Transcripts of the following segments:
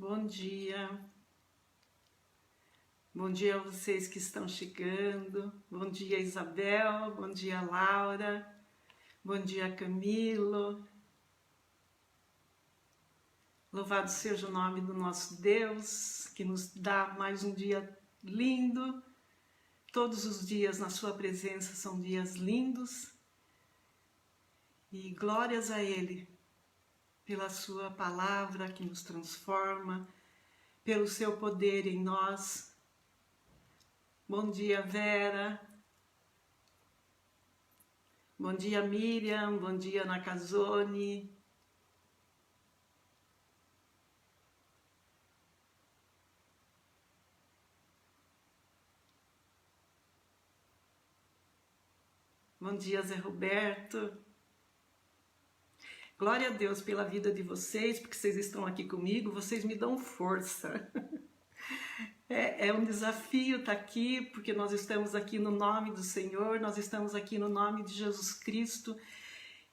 Bom dia. Bom dia a vocês que estão chegando. Bom dia, Isabel. Bom dia, Laura. Bom dia, Camilo. Louvado seja o nome do nosso Deus, que nos dá mais um dia lindo. Todos os dias na sua presença são dias lindos. E glórias a Ele pela sua palavra que nos transforma, pelo seu poder em nós. Bom dia, Vera. Bom dia, Miriam. Bom dia, Nakazone. Bom dia, Zé Roberto. Glória a Deus pela vida de vocês, porque vocês estão aqui comigo, vocês me dão força. É um desafio estar aqui, porque nós estamos aqui no nome do Senhor, nós estamos aqui no nome de Jesus Cristo,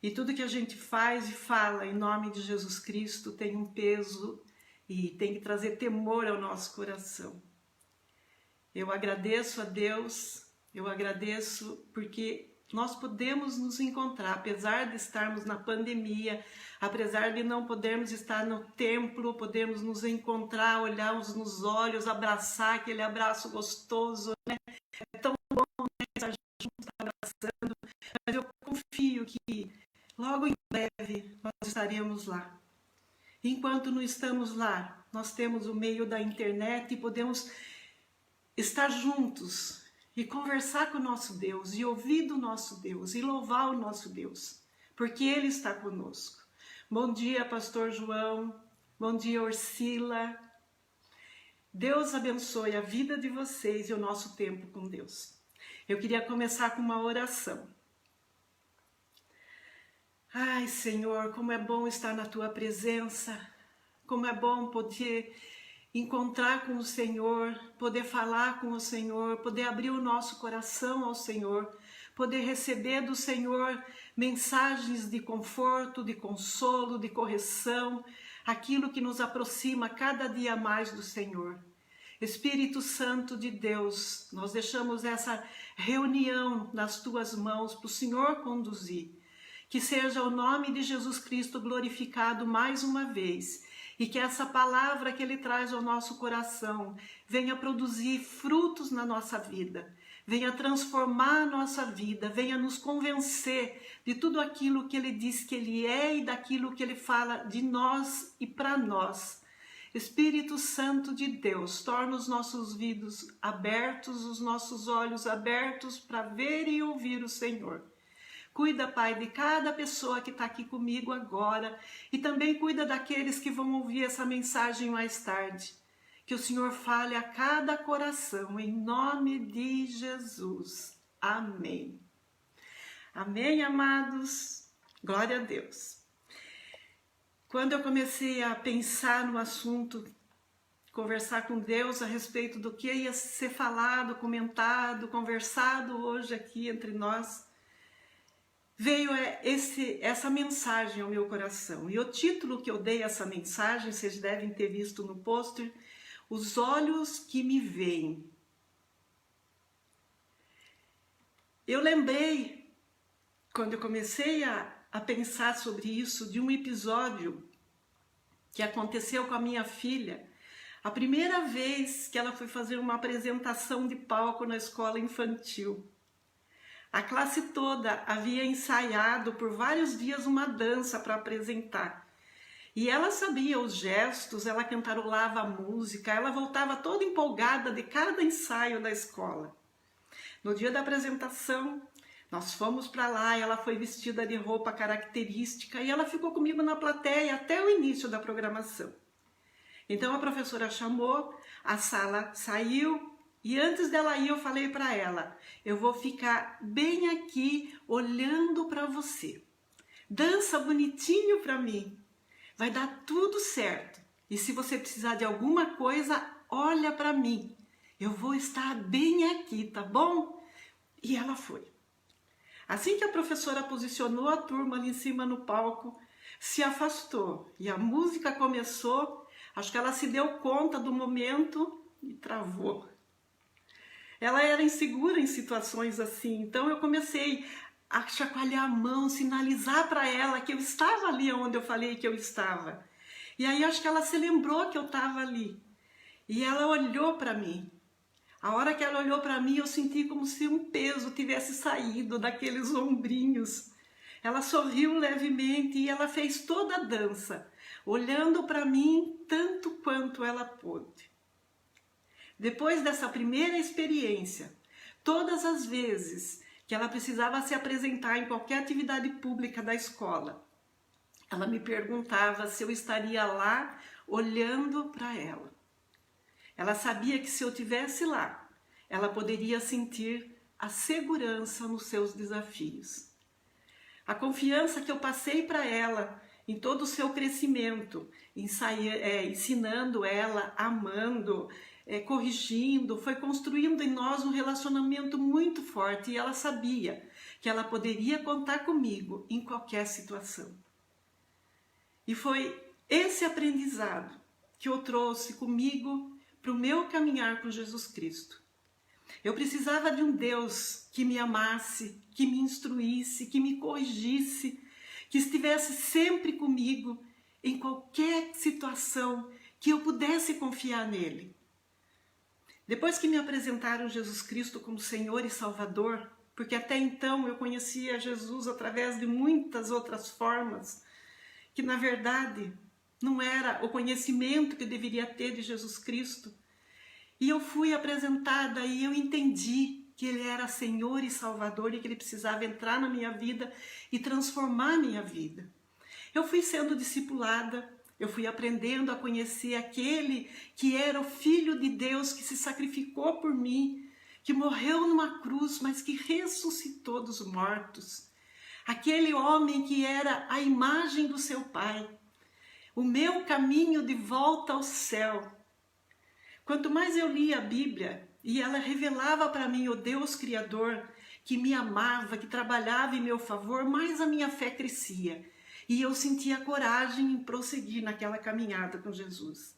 e tudo que a gente faz e fala em nome de Jesus Cristo tem um peso e tem que trazer temor ao nosso coração. Eu agradeço a Deus, eu agradeço porque nós podemos nos encontrar, apesar de estarmos na pandemia, apesar de não podermos estar no templo, podemos nos encontrar, olhar uns nos olhos, abraçar, aquele abraço gostoso, né? É tão bom, né, estar juntos, abraçando, mas eu confio que logo em breve nós estaremos lá. Enquanto não estamos lá, nós temos o meio da internet e podemos estar juntos, e conversar com o nosso Deus, e ouvir do nosso Deus, e louvar o nosso Deus, porque Ele está conosco. Bom dia, Pastor João. Bom dia, Orcila. Deus abençoe a vida de vocês e o nosso tempo com Deus. Eu queria começar com uma oração. Ai, Senhor, como é bom estar na Tua presença, como é bom poder encontrar com o Senhor, poder falar com o Senhor, poder abrir o nosso coração ao Senhor, poder receber do Senhor mensagens de conforto, de consolo, de correção, aquilo que nos aproxima cada dia mais do Senhor. Espírito Santo de Deus, nós deixamos essa reunião nas Tuas mãos para o Senhor conduzir. Que seja o nome de Jesus Cristo glorificado mais uma vez. E que essa palavra que Ele traz ao nosso coração venha produzir frutos na nossa vida, venha transformar a nossa vida, venha nos convencer de tudo aquilo que Ele diz que Ele é e daquilo que Ele fala de nós e para nós. Espírito Santo de Deus, torna os nossos ouvidos abertos, os nossos olhos abertos para ver e ouvir o Senhor. Cuida, Pai, de cada pessoa que está aqui comigo agora e também cuida daqueles que vão ouvir essa mensagem mais tarde. Que o Senhor fale a cada coração, em nome de Jesus. Amém. Amém, amados? Glória a Deus. Quando eu comecei a pensar no assunto, conversar com Deus a respeito do que ia ser falado, comentado, conversado hoje aqui entre nós, veio essa mensagem ao meu coração. E o título que eu dei a essa mensagem, vocês devem ter visto no pôster, Os Olhos que Me Veem. Eu lembrei, quando eu comecei a pensar sobre isso, de um episódio que aconteceu com a minha filha, a primeira vez que ela foi fazer uma apresentação de palco na escola infantil. A classe toda havia ensaiado por vários dias uma dança para apresentar. E ela sabia os gestos, ela cantarolava a música, ela voltava toda empolgada de cada ensaio da escola. No dia da apresentação, nós fomos para lá, ela foi vestida de roupa característica e ela ficou comigo na plateia até o início da programação. Então a professora chamou, a sala saiu, e antes dela ir, eu falei para ela, eu vou ficar bem aqui olhando para você. Dança bonitinho para mim. Vai dar tudo certo. E se você precisar de alguma coisa, olha para mim. Eu vou estar bem aqui, tá bom? E ela foi. Assim que a professora posicionou a turma ali em cima no palco, se afastou e a música começou, Acho que ela se deu conta do momento e travou. Ela era insegura em situações assim, então eu comecei a chacoalhar a mão, sinalizar para ela que eu estava ali onde eu falei que eu estava. E aí acho que ela se lembrou que eu estava ali. E ela olhou para mim. A hora que ela olhou para mim, eu senti como se um peso tivesse saído daqueles ombrinhos. Ela sorriu levemente e ela fez toda a dança, olhando para mim tanto quanto ela pôde. Depois dessa primeira experiência, todas as vezes que ela precisava se apresentar em qualquer atividade pública da escola, ela me perguntava se eu estaria lá olhando para ela. Ela sabia que se eu estivesse lá, ela poderia sentir a segurança nos seus desafios. A confiança que eu passei para ela em todo o seu crescimento, ensinando ela, amando, corrigindo, foi construindo em nós um relacionamento muito forte, e ela sabia que ela poderia contar comigo em qualquer situação. E foi esse aprendizado que eu trouxe comigo para o meu caminhar com Jesus Cristo. Eu precisava de um Deus que me amasse, que me instruísse, que me corrigisse, que estivesse sempre comigo em qualquer situação, que eu pudesse confiar nele. Depois que me apresentaram Jesus Cristo como Senhor e Salvador, porque até então eu conhecia Jesus através de muitas outras formas, que na verdade não era o conhecimento que eu deveria ter de Jesus Cristo, e eu fui apresentada e eu entendi que Ele era Senhor e Salvador e que Ele precisava entrar na minha vida e transformar a minha vida. Eu fui sendo discipulada, eu fui aprendendo a conhecer aquele que era o Filho de Deus que se sacrificou por mim, que morreu numa cruz, mas que ressuscitou dos mortos. Aquele homem que era a imagem do seu Pai, o meu caminho de volta ao céu. Quanto mais eu lia a Bíblia e ela revelava para mim o Deus Criador que me amava, que trabalhava em meu favor, mais a minha fé crescia. E eu sentia coragem em prosseguir naquela caminhada com Jesus.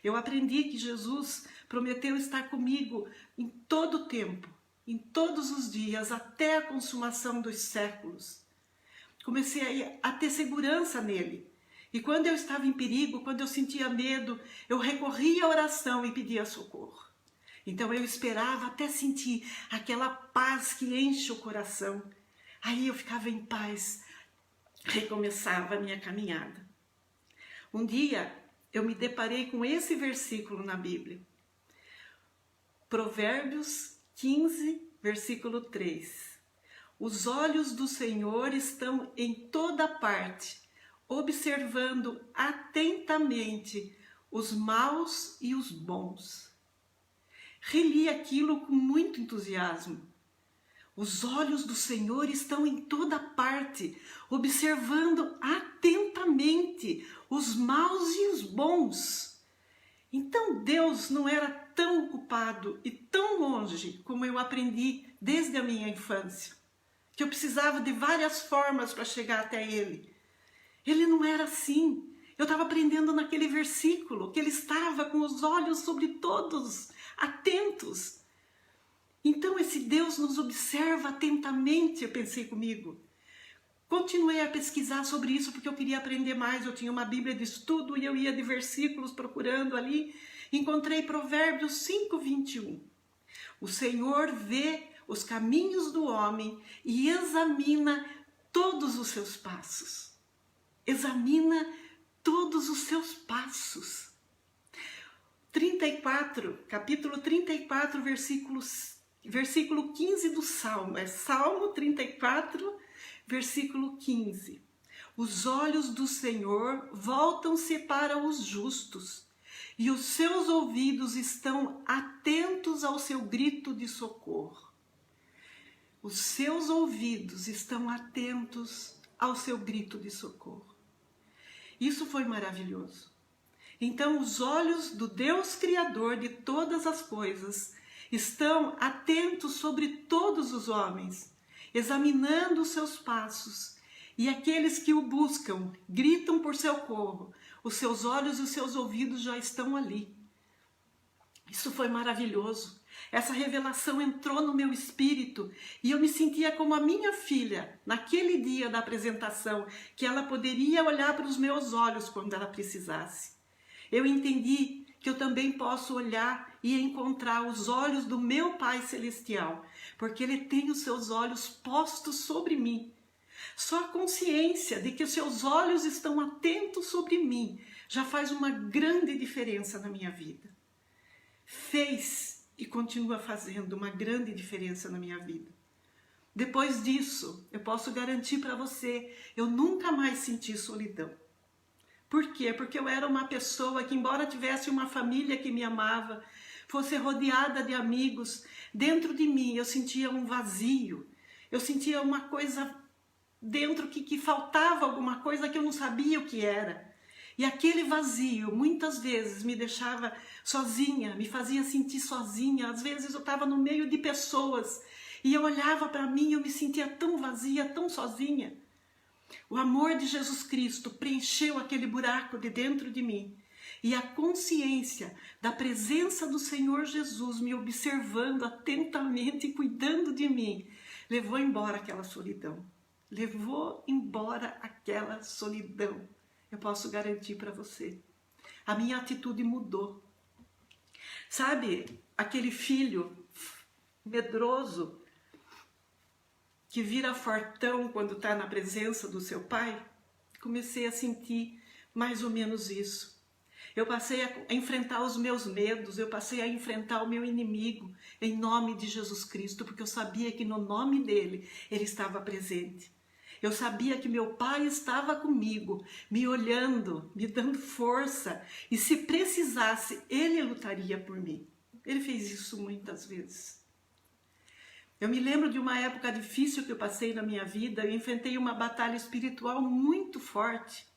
Eu aprendi que Jesus prometeu estar comigo em todo o tempo, em todos os dias, até a consumação dos séculos. Comecei a ter segurança nele. E quando eu estava em perigo, quando eu sentia medo, eu recorria à oração e pedia socorro. Então eu esperava até sentir aquela paz que enche o coração. Aí eu ficava em paz, recomeçava a minha caminhada. Um dia eu me deparei com esse versículo na Bíblia. Provérbios 15, versículo 3. Os olhos do Senhor estão em toda parte, observando atentamente os maus e os bons. Reli aquilo com muito entusiasmo. Os olhos do Senhor estão em toda parte, observando atentamente os maus e os bons. Então Deus não era tão ocupado e tão longe como eu aprendi desde a minha infância, que eu precisava de várias formas para chegar até Ele. Ele não era assim. Eu estava aprendendo naquele versículo que Ele estava com os olhos sobre todos, atentos. Então esse Deus nos observa atentamente, eu pensei comigo. Continuei a pesquisar sobre isso porque eu queria aprender mais. Eu tinha uma Bíblia de estudo e eu ia de versículos procurando ali. Encontrei Provérbios 5, 21. O Senhor vê os caminhos do homem e examina todos os seus passos. Examina todos os seus passos. 34, capítulo 34, versículo 15 do Salmo. É Salmo 34, versículo 15. Os olhos do Senhor voltam-se para os justos, e os seus ouvidos estão atentos ao seu grito de socorro. Os seus ouvidos estão atentos ao seu grito de socorro. Isso foi maravilhoso. Então os olhos do Deus Criador de todas as coisas estão atentos sobre todos os homens, examinando os seus passos E aqueles que o buscam, gritam por socorro, os seus olhos e os seus ouvidos já estão ali. Isso foi maravilhoso. Essa revelação entrou no meu espírito e eu me sentia como a minha filha, naquele dia da apresentação, que ela poderia olhar para os meus olhos quando ela precisasse. Eu entendi que eu também posso olhar e encontrar os olhos do meu Pai Celestial, porque Ele tem os seus olhos postos sobre mim. Só a consciência de que os seus olhos estão atentos sobre mim já faz uma grande diferença na minha vida. Fez e continua fazendo uma grande diferença na minha vida. Depois disso, eu posso garantir para você, eu nunca mais senti solidão. Por quê? Porque eu era uma pessoa que, embora tivesse uma família que me amava, fosse rodeada de amigos, dentro de mim eu sentia um vazio, eu sentia uma coisa dentro que faltava alguma coisa que eu não sabia o que era. E aquele vazio muitas vezes me deixava sozinha, me fazia sentir sozinha. Às vezes eu estava no meio de pessoas e eu olhava para mim e eu me sentia tão vazia, tão sozinha. O amor de Jesus Cristo preencheu aquele buraco de dentro de mim. E a consciência da presença do Senhor Jesus me observando atentamente e cuidando de mim, levou embora aquela solidão. Levou embora aquela solidão. Eu posso garantir para você. A minha atitude mudou. Sabe, aquele filho medroso que vira fortão quando está na presença do seu pai? Comecei a sentir mais ou menos isso. Eu passei a enfrentar os meus medos, eu passei a enfrentar o meu inimigo em nome de Jesus Cristo, porque eu sabia que no nome dele ele estava presente. Eu sabia que meu pai estava comigo, me olhando, me dando força, e se precisasse, ele lutaria por mim. Ele fez isso muitas vezes. Eu me lembro de uma época difícil que eu passei na minha vida, eu enfrentei uma batalha espiritual muito forte.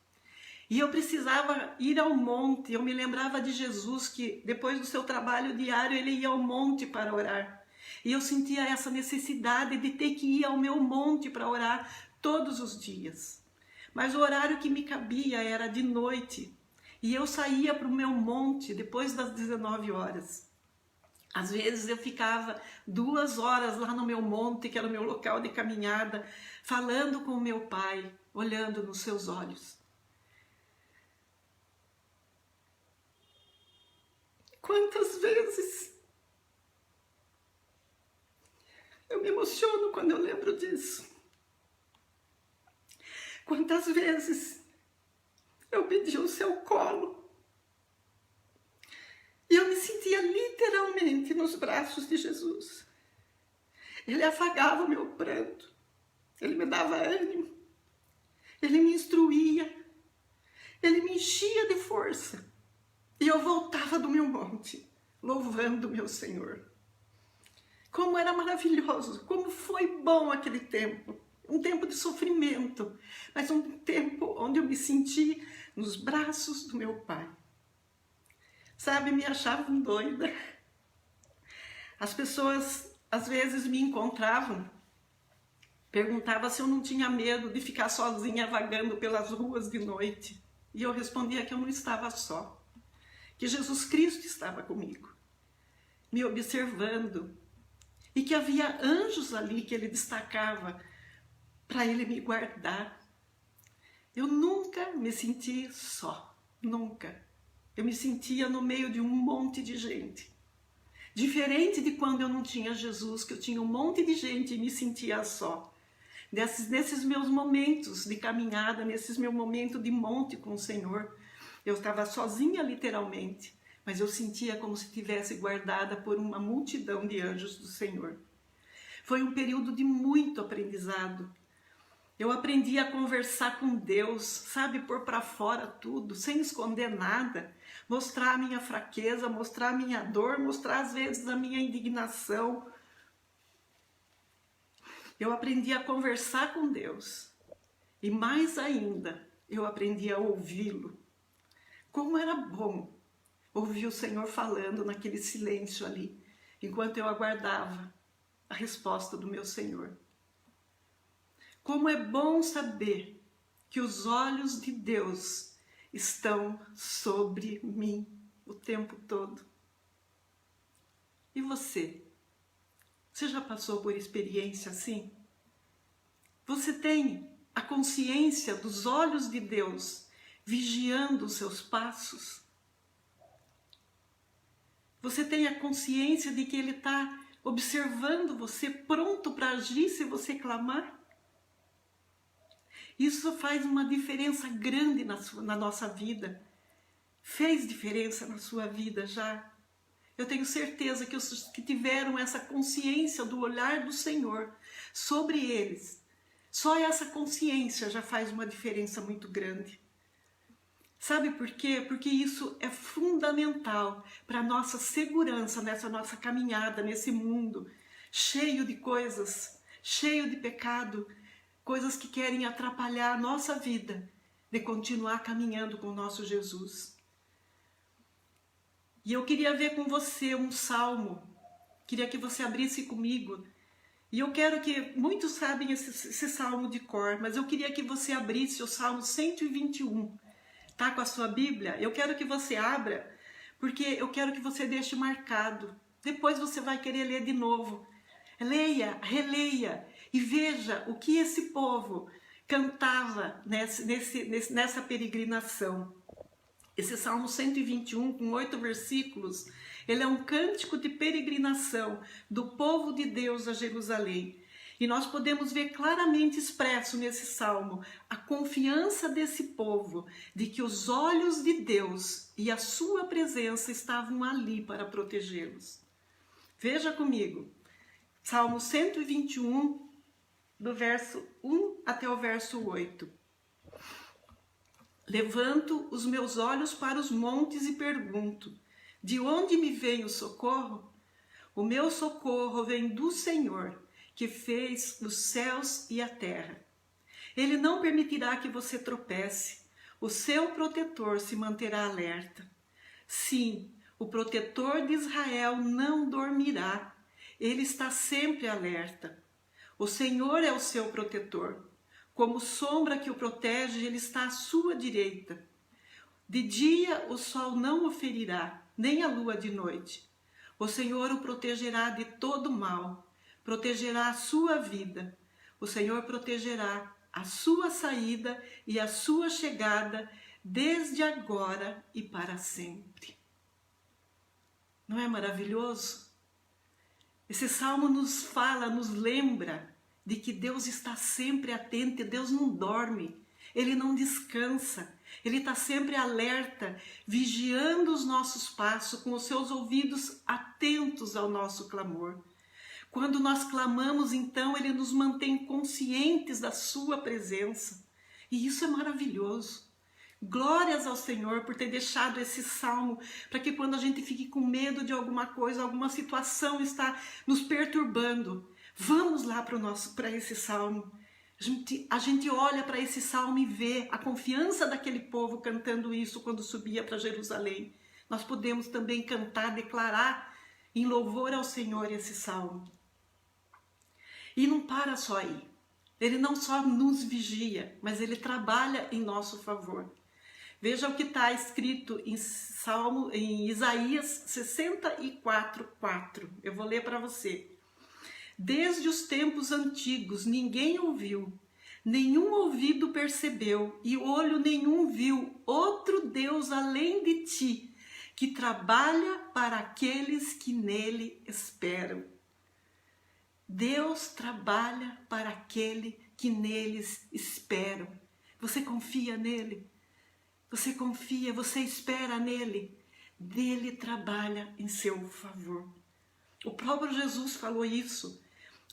E eu precisava ir ao monte, eu me lembrava de Jesus, que depois do seu trabalho diário, ele ia ao monte para orar. E eu sentia essa necessidade de ter que ir ao meu monte para orar todos os dias. Mas o horário que me cabia era de noite. E eu saía para o meu monte depois das 19 horas. Às vezes eu ficava 2 horas lá no meu monte, que era o meu local de caminhada, falando com o meu pai, olhando nos seus olhos. Quantas vezes eu me emociono quando eu lembro disso. Quantas vezes eu pedi o seu colo e eu me sentia literalmente nos braços de Jesus. Ele afagava o meu pranto, ele me dava ânimo, ele me instruía, ele me enchia de força. E eu voltava do meu monte, louvando o meu Senhor. Como era maravilhoso, como foi bom aquele tempo. Um tempo de sofrimento, mas um tempo onde eu me senti nos braços do meu pai. Sabe, me achavam doida. As pessoas às vezes me encontravam, perguntavam se eu não tinha medo de ficar sozinha vagando pelas ruas de noite. E eu respondia que eu não estava só, que Jesus Cristo estava comigo, me observando, e que havia anjos ali que ele destacava para ele me guardar. Eu nunca me senti só, nunca. Eu me sentia no meio de um monte de gente. Diferente de quando eu não tinha Jesus, que eu tinha um monte de gente e me sentia só. Nesses meus momentos de caminhada, nesses meus momentos de monte com o Senhor, eu estava sozinha literalmente, mas eu sentia como se estivesse guardada por uma multidão de anjos do Senhor. Foi um período de muito aprendizado. Eu aprendi a conversar com Deus, sabe, pôr para fora tudo, sem esconder nada, mostrar a minha fraqueza, mostrar a minha dor, mostrar às vezes a minha indignação. Eu aprendi a conversar com Deus e mais ainda, eu aprendi a ouvi-lo. Como era bom ouvir o Senhor falando naquele silêncio ali, enquanto eu aguardava a resposta do meu Senhor. Como é bom saber que os olhos de Deus estão sobre mim o tempo todo. E você? Você já passou por experiência assim? Você tem a consciência dos olhos de Deus vigiando os seus passos? Você tem a consciência de que Ele está observando você, pronto para agir se você clamar? Isso faz uma diferença grande na nossa vida. Fez diferença na sua vida já? Eu tenho certeza que os que tiveram essa consciência do olhar do Senhor sobre eles, só essa consciência já faz uma diferença muito grande. Sabe por quê? Porque isso é fundamental para a nossa segurança nessa nossa caminhada, nesse mundo cheio de coisas, cheio de pecado, coisas que querem atrapalhar a nossa vida de continuar caminhando com o nosso Jesus. E eu queria ver com você um salmo, queria que você abrisse comigo. E eu quero que, muitos sabem esse salmo de cor, mas eu queria que você abrisse o salmo 121. Tá com a sua Bíblia? Eu quero que você abra, porque eu quero que você deixe marcado. Depois você vai querer ler de novo. Leia, releia e veja o que esse povo cantava nessa peregrinação. Esse Salmo 121, com 8 versículos, ele é um cântico de peregrinação do povo de Deus a Jerusalém. E nós podemos ver claramente expresso nesse Salmo a confiança desse povo de que os olhos de Deus e a sua presença estavam ali para protegê-los. Veja comigo, Salmo 121, do verso 1 até o verso 8. Levanto os meus olhos para os montes e pergunto: de onde me vem o socorro? O meu socorro vem do Senhor, que fez os céus e a terra. Ele não permitirá que você tropece. O seu protetor se manterá alerta. Sim, o protetor de Israel não dormirá. Ele está sempre alerta. O Senhor é o seu protetor. Como sombra que o protege, ele está à sua direita. De dia o sol não o ferirá, nem a lua de noite. O Senhor o protegerá de todo mal, protegerá a sua vida. O Senhor protegerá a sua saída e a sua chegada, desde agora e para sempre. Não é maravilhoso? Esse salmo nos fala, nos lembra de que Deus está sempre atento, Deus não dorme, Ele não descansa, Ele está sempre alerta, vigiando os nossos passos, com os seus ouvidos atentos ao nosso clamor. Quando nós clamamos, então, Ele nos mantém conscientes da sua presença, e isso é maravilhoso. Glórias ao Senhor por ter deixado esse salmo, para que quando a gente fique com medo de alguma coisa, alguma situação está nos perturbando, vamos lá para esse salmo. A gente olha para esse salmo e vê a confiança daquele povo cantando isso quando subia para Jerusalém. Nós podemos também cantar, declarar em louvor ao Senhor esse salmo. E não para só aí. Ele não só nos vigia, mas Ele trabalha em nosso favor. Veja o que está escrito em Isaías 64:4. Eu vou ler para você. Desde os tempos antigos ninguém ouviu, nenhum ouvido percebeu e olho nenhum viu outro Deus além de ti, que trabalha para aqueles que nele esperam. Deus trabalha para aquele que neles esperam. Você confia nele? Você confia, você espera nele? Dele trabalha em seu favor. O próprio Jesus falou isso.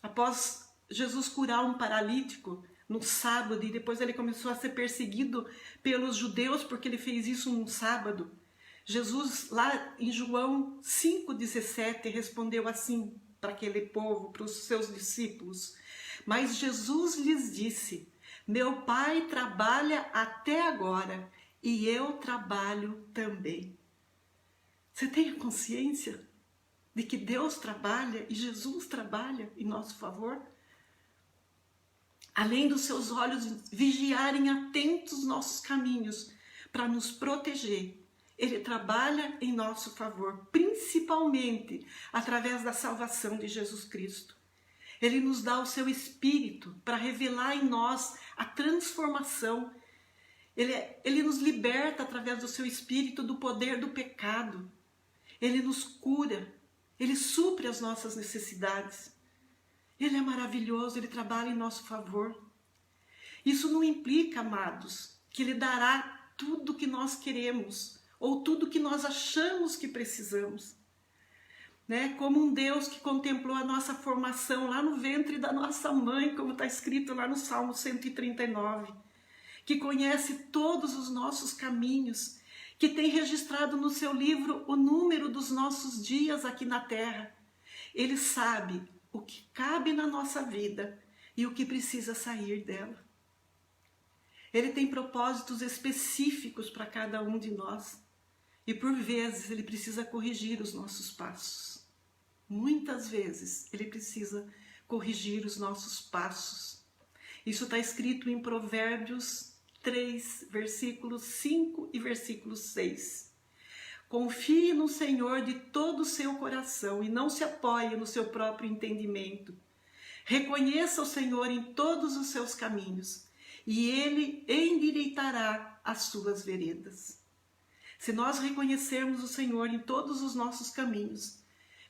Após Jesus curar um paralítico no sábado, e depois ele começou a ser perseguido pelos judeus porque ele fez isso num sábado, Jesus, lá em João 5,17, respondeu assim para aquele povo, para os seus discípulos: mas Jesus lhes disse: meu Pai trabalha até agora e eu trabalho também. Você tem a consciência de que Deus trabalha e Jesus trabalha em nosso favor? além dos seus olhos vigiarem atentos nossos caminhos para nos proteger, Ele trabalha em nosso favor, principalmente através da salvação de Jesus Cristo. Ele nos dá o seu Espírito para revelar em nós a transformação. Ele nos liberta através do seu Espírito do poder do pecado. Ele nos cura, Ele supre as nossas necessidades. Ele é maravilhoso, Ele trabalha em nosso favor. Isso não implica, amados, que Ele dará tudo o que nós queremos ou tudo o que nós achamos que precisamos. Como um Deus que contemplou a nossa formação lá no ventre da nossa mãe, como está escrito lá no Salmo 139, que conhece todos os nossos caminhos, que tem registrado no seu livro o número dos nossos dias aqui na terra. Ele sabe o que cabe na nossa vida e o que precisa sair dela. Ele tem propósitos específicos para cada um de nós e por vezes Ele precisa corrigir os nossos passos. Muitas vezes Ele precisa corrigir os nossos passos. Isso está escrito em Provérbios 3, versículos 5 e versículo 6. Confie no Senhor de todo o seu coração e não se apoie no seu próprio entendimento. Reconheça o Senhor em todos os seus caminhos e Ele endireitará as suas veredas. Se nós reconhecermos o Senhor em todos os nossos caminhos,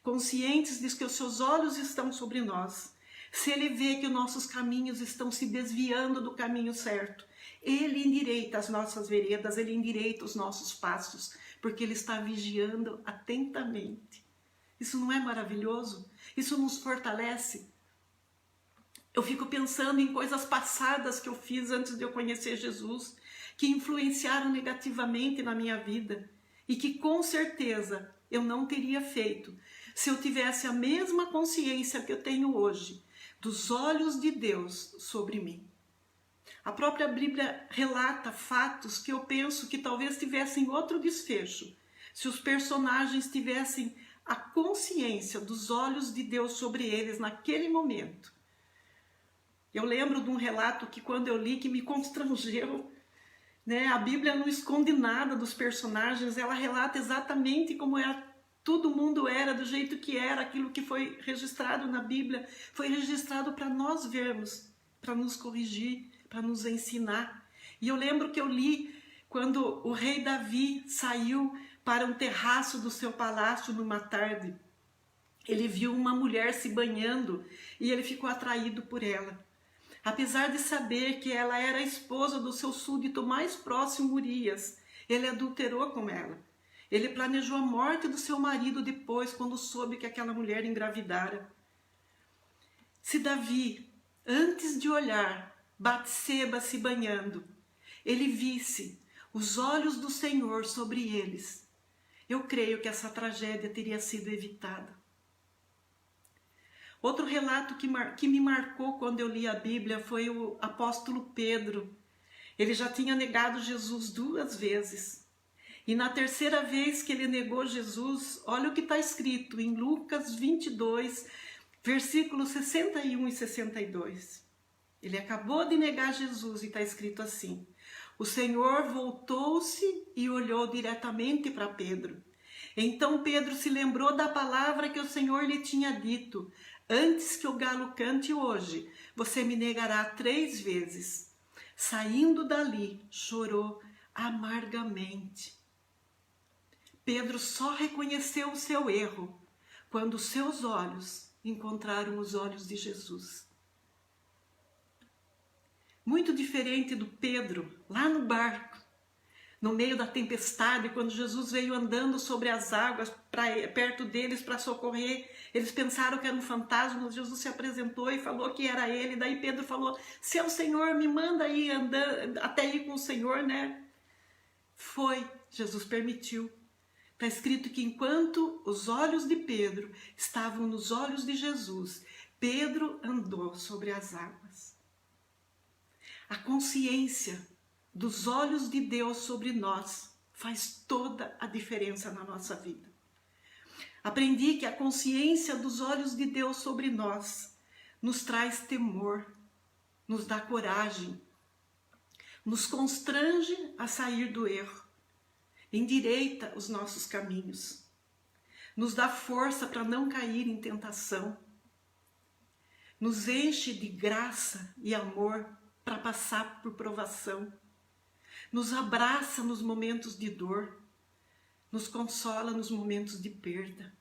conscientes de que os seus olhos estão sobre nós, se Ele vê que os nossos caminhos estão se desviando do caminho certo, Ele endireita as nossas veredas, Ele endireita os nossos passos, porque Ele está vigiando atentamente. Isso não é maravilhoso? Isso nos fortalece? Eu fico pensando em coisas passadas que eu fiz antes de eu conhecer Jesus, que influenciaram negativamente na minha vida e que com certeza eu não teria feito se eu tivesse a mesma consciência que eu tenho hoje, dos olhos de Deus sobre mim. A própria Bíblia relata fatos que eu penso que talvez tivessem outro desfecho, se os personagens tivessem a consciência dos olhos de Deus sobre eles naquele momento. Eu lembro de um relato que quando eu li que me constrangeu, A Bíblia não esconde nada dos personagens, ela relata exatamente como todo mundo era, do jeito que era, aquilo que foi registrado na Bíblia, foi registrado para nós vermos, para nos corrigir, para nos ensinar. E eu lembro que eu li quando o rei Davi saiu para um terraço do seu palácio numa tarde. Ele viu uma mulher se banhando e ele ficou atraído por ela. Apesar de saber que ela era a esposa do seu súdito mais próximo, Urias, ele adulterou com ela. Ele planejou a morte do seu marido depois, quando soube que aquela mulher engravidara. Se Davi, antes de olhar Batseba se banhando, ele visse os olhos do Senhor sobre eles, eu creio que essa tragédia teria sido evitada. Outro relato que me marcou quando eu li a Bíblia foi o apóstolo Pedro. Ele já tinha negado Jesus 2 vezes. E na terceira vez que ele negou Jesus, olha o que está escrito em Lucas 22, versículos 61 e 62. Ele acabou de negar Jesus e está escrito assim: o Senhor voltou-se e olhou diretamente para Pedro. Então Pedro se lembrou da palavra que o Senhor lhe tinha dito: antes que o galo cante hoje, você me negará 3 vezes. Saindo dali, chorou amargamente. Pedro só reconheceu o seu erro quando seus olhos encontraram os olhos de Jesus. Muito diferente do Pedro, lá no barco, no meio da tempestade, quando Jesus veio andando sobre as águas perto deles para socorrer. Eles pensaram que era um fantasma, Jesus se apresentou e falou que era ele. Daí Pedro falou: se é o Senhor, me manda aí andar, até ir com o Senhor, Foi, Jesus permitiu. Está escrito que enquanto os olhos de Pedro estavam nos olhos de Jesus, Pedro andou sobre as águas. A consciência dos olhos de Deus sobre nós faz toda a diferença na nossa vida. Aprendi que a consciência dos olhos de Deus sobre nós nos traz temor. nos dá coragem, nos constrange a sair do erro, endireita os nossos caminhos, nos dá força para não cair em tentação, nos enche de graça e amor para passar por provação, nos abraça nos momentos de dor, nos consola nos momentos de perda.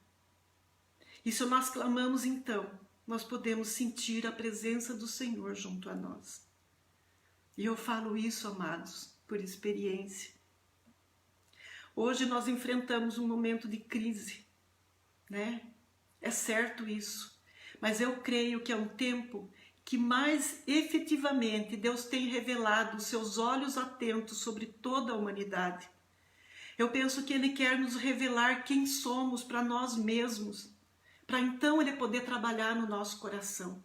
E se nós clamamos então, nós podemos sentir a presença do Senhor junto a nós. E eu falo isso, amados, por experiência. Hoje nós enfrentamos um momento de crise, né? É certo isso. Mas eu creio que é um tempo que mais efetivamente Deus tem revelado os seus olhos atentos sobre toda a humanidade. Eu penso que Ele quer nos revelar quem somos para nós mesmos, para então Ele poder trabalhar no nosso coração.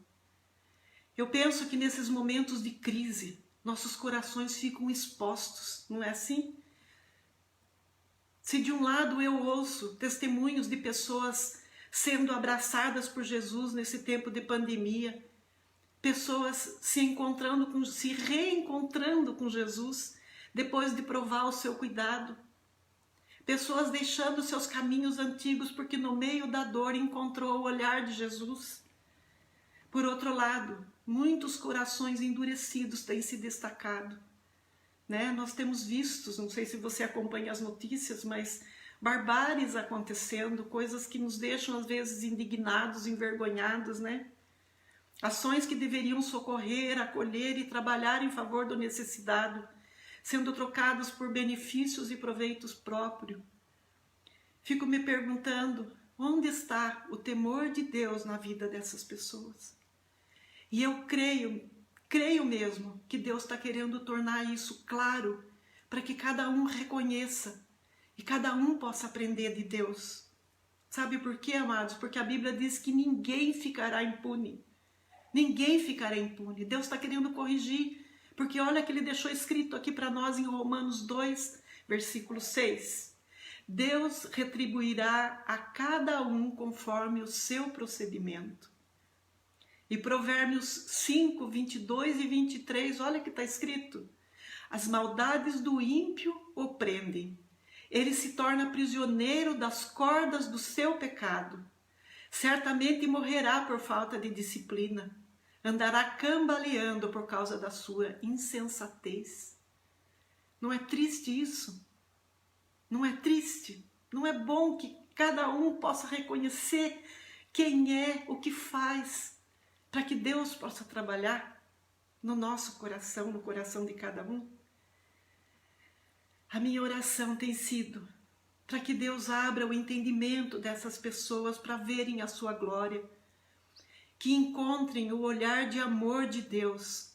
Eu penso que nesses momentos de crise, nossos corações ficam expostos, não é assim? Se de um lado eu ouço testemunhos de pessoas sendo abraçadas por Jesus nesse tempo de pandemia, pessoas se reencontrando com Jesus depois de provar o seu cuidado, pessoas deixando seus caminhos antigos porque no meio da dor encontrou o olhar de Jesus. Por outro lado, muitos corações endurecidos têm se destacado, né? Nós temos visto, não sei se você acompanha as notícias, mas barbáries acontecendo, coisas que nos deixam às vezes indignados, envergonhados, né? Ações que deveriam socorrer, acolher e trabalhar em favor do necessitado, sendo trocados por benefícios e proveitos próprios. Fico me perguntando, onde está o temor de Deus na vida dessas pessoas? E eu creio mesmo que Deus está querendo tornar isso claro, para que cada um reconheça e cada um possa aprender de Deus. Sabe por quê, amados? Porque a Bíblia diz que ninguém ficará impune. Ninguém ficará impune. Deus está querendo corrigir, porque olha que Ele deixou escrito aqui para nós em Romanos 2, versículo 6. Deus retribuirá a cada um conforme o seu procedimento. E Provérbios 5, 22 e 23, olha que está escrito. As maldades do ímpio o prendem. Ele se torna prisioneiro das cordas do seu pecado. Certamente morrerá por falta de disciplina. Andará cambaleando por causa da sua insensatez. Não é triste isso? Não é triste? Não é bom que cada um possa reconhecer quem é, o que faz, para que Deus possa trabalhar no nosso coração, no coração de cada um? A minha oração tem sido para que Deus abra o entendimento dessas pessoas para verem a sua glória, que encontrem o olhar de amor de Deus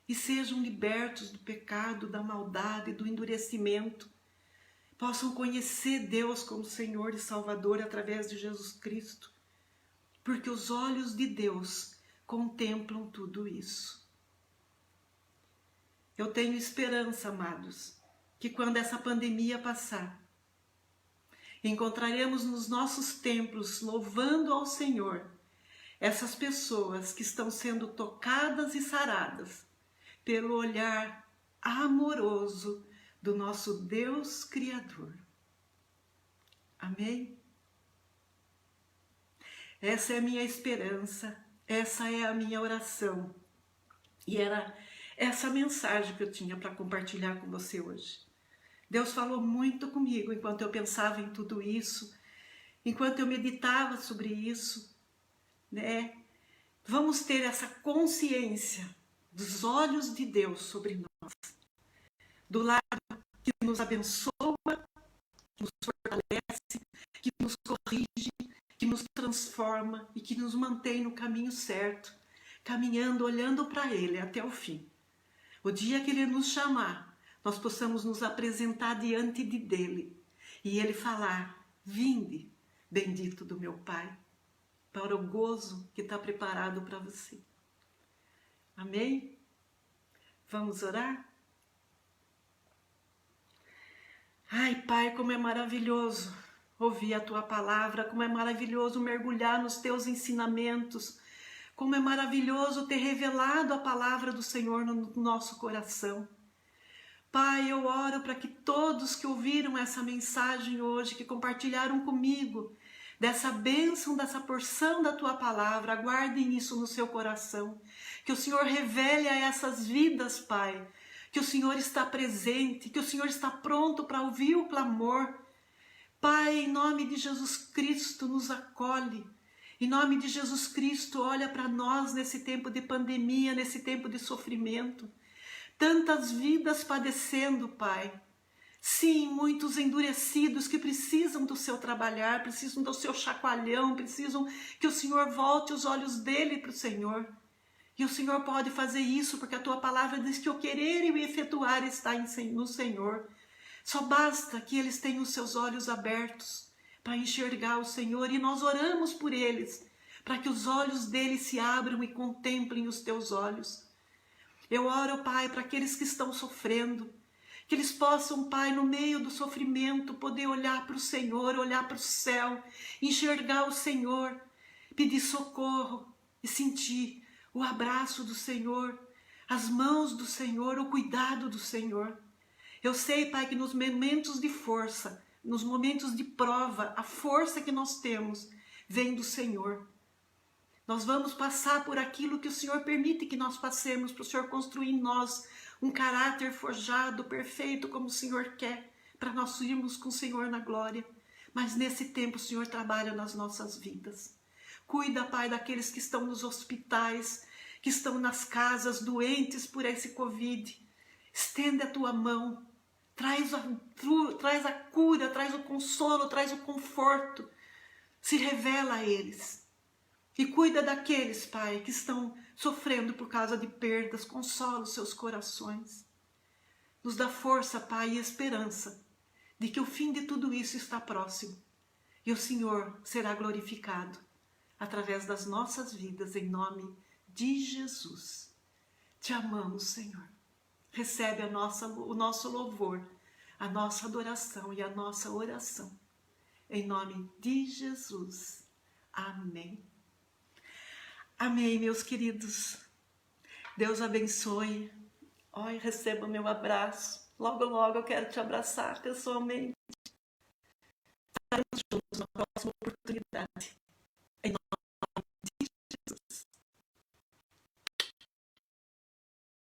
e sejam libertos do pecado, da maldade, do endurecimento, possam conhecer Deus como Senhor e Salvador através de Jesus Cristo, porque os olhos de Deus contemplam tudo isso. Eu tenho esperança, amados, que quando essa pandemia passar, encontraremos nos nossos templos, louvando ao Senhor, essas pessoas que estão sendo tocadas e saradas pelo olhar amoroso do nosso Deus Criador. Amém? Essa é a minha esperança, essa é a minha oração. E era essa mensagem que eu tinha para compartilhar com você hoje. Deus falou muito comigo enquanto eu pensava em tudo isso, enquanto eu meditava sobre isso, né? Vamos ter essa consciência dos olhos de Deus sobre nós, do lado que nos abençoa, que nos fortalece, que nos corrige, que nos transforma e que nos mantém no caminho certo, caminhando, olhando para Ele até o fim. O dia que Ele nos chamar, nós possamos nos apresentar diante dele e Ele falar: vinde, bendito do meu Pai, para o gozo que está preparado para você. Amém? Vamos orar? Ai, Pai, como é maravilhoso ouvir a Tua palavra, como é maravilhoso mergulhar nos Teus ensinamentos, Como é maravilhoso ter revelado a palavra do Senhor no nosso coração. Pai, eu oro para que todos que ouviram essa mensagem hoje, que compartilharam comigo dessa bênção, dessa porção da Tua palavra, guardem isso no seu coração. Que o Senhor revele a essas vidas, Pai, que o Senhor está presente, que o Senhor está pronto para ouvir o clamor. Pai, em nome de Jesus Cristo, nos acolhe. Em nome de Jesus Cristo, olha para nós nesse tempo de pandemia, nesse tempo de sofrimento. Tantas vidas padecendo, Pai. Sim, muitos endurecidos que precisam do seu trabalhar, precisam do seu chacoalhão, precisam que o Senhor volte os olhos dele para o Senhor. E o Senhor pode fazer isso, porque a Tua palavra diz que o querer e o efetuar está no Senhor. Só basta que eles tenham os seus olhos abertos para enxergar o Senhor, e nós oramos por eles, para que os olhos deles se abram e contemplem os Teus olhos. Eu oro, Pai, para aqueles que estão sofrendo, que eles possam, Pai, no meio do sofrimento, poder olhar para o Senhor, olhar para o céu, enxergar o Senhor, pedir socorro e sentir o abraço do Senhor, as mãos do Senhor, o cuidado do Senhor. Eu sei, Pai, que nos momentos de força, nos momentos de prova, a força que nós temos vem do Senhor. Nós vamos passar por aquilo que o Senhor permite que nós passemos, para o Senhor construir em nós um caráter forjado, perfeito, como o Senhor quer, para nós irmos com o Senhor na glória. Mas nesse tempo o Senhor trabalha nas nossas vidas. Cuida, Pai, daqueles que estão nos hospitais, que estão nas casas, doentes por esse Covid. Estende a Tua mão, traz a cura, traz o consolo, traz o conforto. Se revela a eles. E cuida daqueles, Pai, que estão sofrendo por causa de perdas. Consola os seus corações. Nos dá força, Pai, e esperança de que o fim de tudo isso está próximo. E o Senhor será glorificado através das nossas vidas, em nome de Jesus. Te amamos, Senhor. Recebe o nosso louvor, a nossa adoração e a nossa oração. Em nome de Jesus. Amém. Amém, meus queridos. Deus abençoe. Oi, receba meu abraço. Logo, logo eu quero te abraçar pessoalmente. Estaremos juntos na próxima oportunidade.